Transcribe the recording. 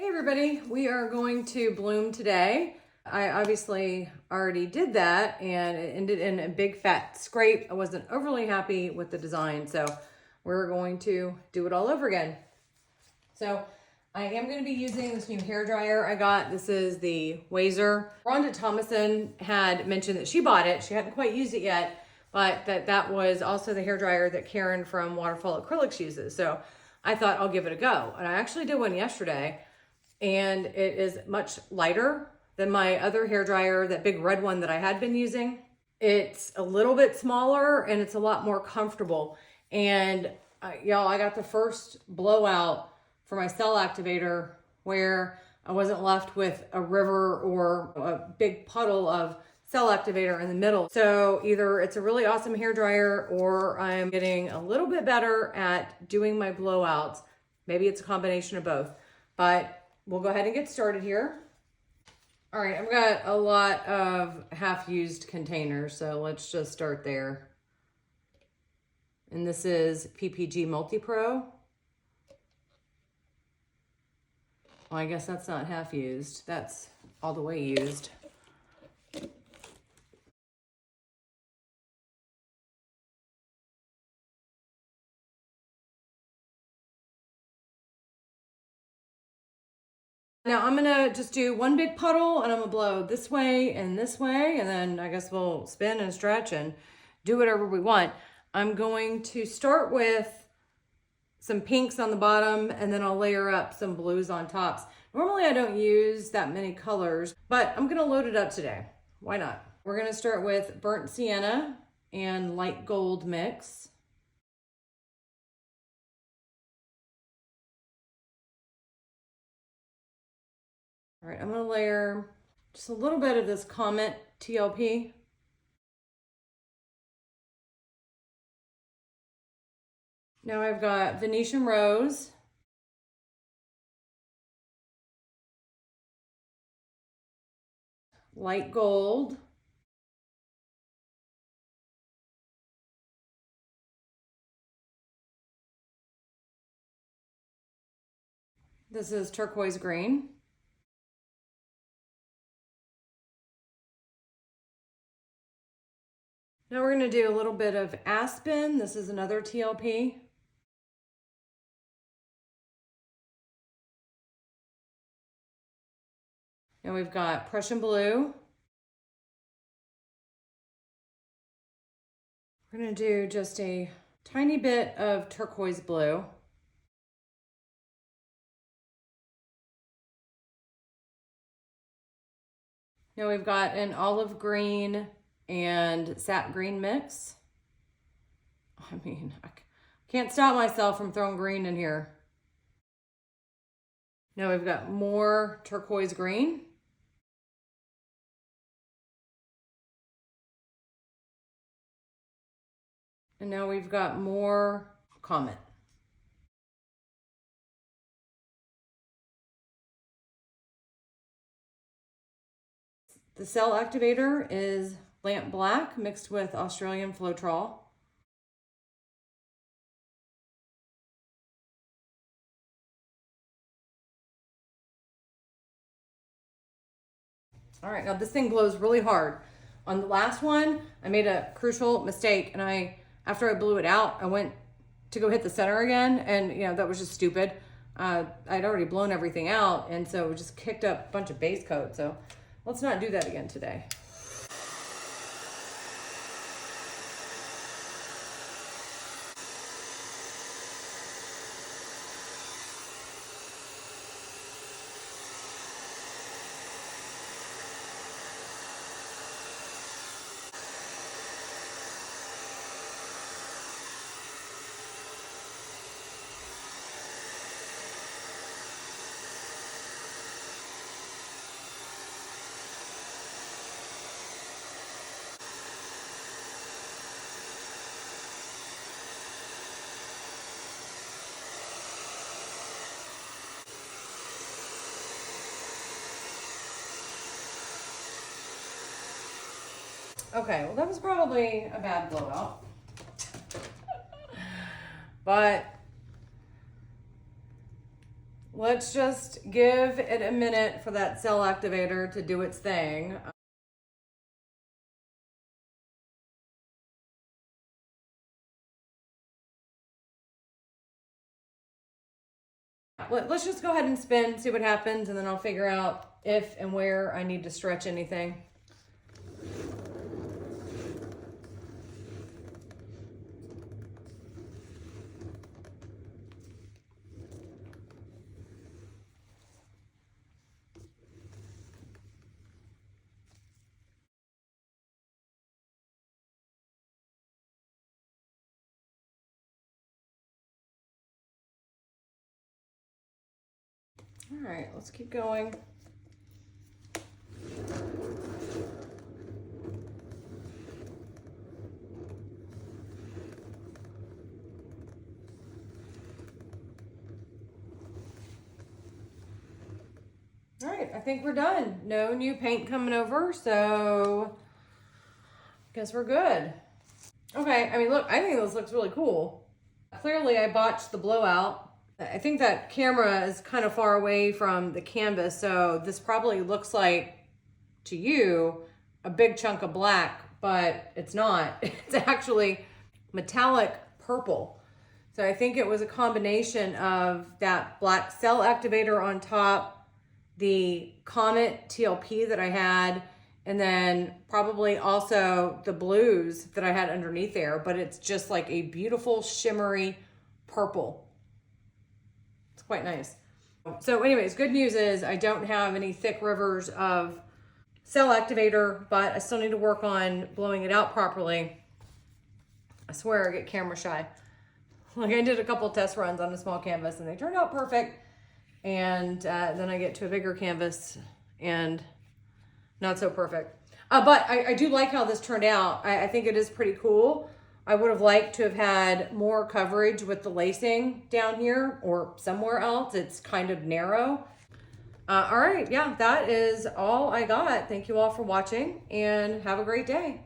Hey everybody, we are going to bloom today. I obviously already did that and it ended in a big fat scrape. I wasn't overly happy with the design, so we're going to do it all over again. So I am going to be using this new hair dryer I got. This is the Wazer. Rhonda Thomason had mentioned that she bought it. She hadn't quite used it yet, but that was also the hair dryer that Karen from Waterfall Acrylics uses. So I thought I'll give it a go. And I actually did one yesterday, and it is much lighter than my other hair dryer, that big red one that I had been using. It's a little bit smaller and it's a lot more comfortable. And y'all, I got the first blowout for my cell activator where I wasn't left with a river or a big puddle of cell activator in the middle. So either it's a really awesome hair dryer or I'm getting a little bit better at doing my blowouts. Maybe it's a combination of both, but we'll go ahead and get started here. All right, I've got a lot of half-used containers, so let's just start there. And this is PPG Multi-Pro. Well, I guess that's not half used. That's all the way used. Now I'm gonna just do one big puddle and I'm gonna blow this way, and then I guess we'll spin and stretch and do whatever we want. I'm going to start with some pinks on the bottom and then I'll layer up some blues on tops. Normally I don't use that many colors, but I'm gonna load it up today. Why not? We're gonna start with burnt sienna and light gold mix. All right, I'm gonna layer just a little bit of this Comet TLP. Now I've got Venetian Rose. Light gold. This is turquoise green. Now we're going to do a little bit of aspen. This is another TLP. And we've got Prussian blue. We're going to do just a tiny bit of turquoise blue. Now we've got an olive green and sap green mix. I mean, I can't stop myself from throwing green in here. Now we've got more turquoise green. And now we've got more Comet. The cell activator is lamp black mixed with Australian Floetrol. All right, now this thing blows really hard. On the last one, I made a crucial mistake, and after I blew it out, I went to go hit the center again, and that was just stupid. I'd already blown everything out, and so it just kicked up a bunch of base coat. So let's not do that again today. Okay, well that was probably a bad blowout. But let's just give it a minute for that cell activator to do its thing. Let's just go ahead and spin, see what happens, and then I'll figure out if and where I need to stretch anything. All right, let's keep going. All right, I think we're done. No new paint coming over, so I guess we're good. Okay, I mean, look, I think this looks really cool. Clearly, I botched the blowout. I think that camera is kind of far away from the canvas, so this probably looks like, to you, a big chunk of black, but it's not. It's actually metallic purple. So I think it was a combination of that black cell activator on top, the Comet TLP that I had, and then probably also the blues that I had underneath there, but it's just like a beautiful shimmery purple. It's quite nice. So anyways, good news is I don't have any thick rivers of cell activator, but I still need to work on blowing it out properly. I swear I get camera shy. Like I did a couple test runs on a small canvas and they turned out perfect. And then I get to a bigger canvas and not so perfect. But I do like how this turned out. I think it is pretty cool. I would have liked to have had more coverage with the lacing down here or somewhere else. It's kind of narrow. All right, yeah, that is all I got. Thank you all for watching and have a great day.